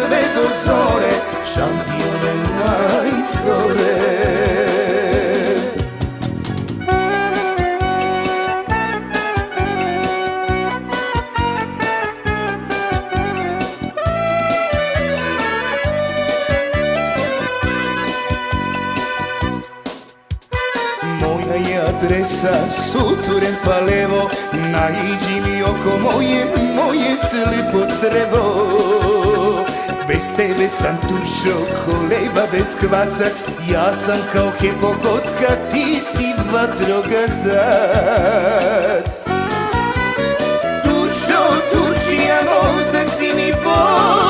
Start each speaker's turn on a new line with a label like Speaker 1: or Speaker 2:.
Speaker 1: sve do zore, šampione najskore. Moja je adresa Suturen pa levo, naiđi mi oko moje, moje slipo crevo. Bez tebe sam tušo ko leba bez kvasac, ja sam kao Hepo kocka, ti si vatrogasac. Tušo, tuši, a mozak si mi bol,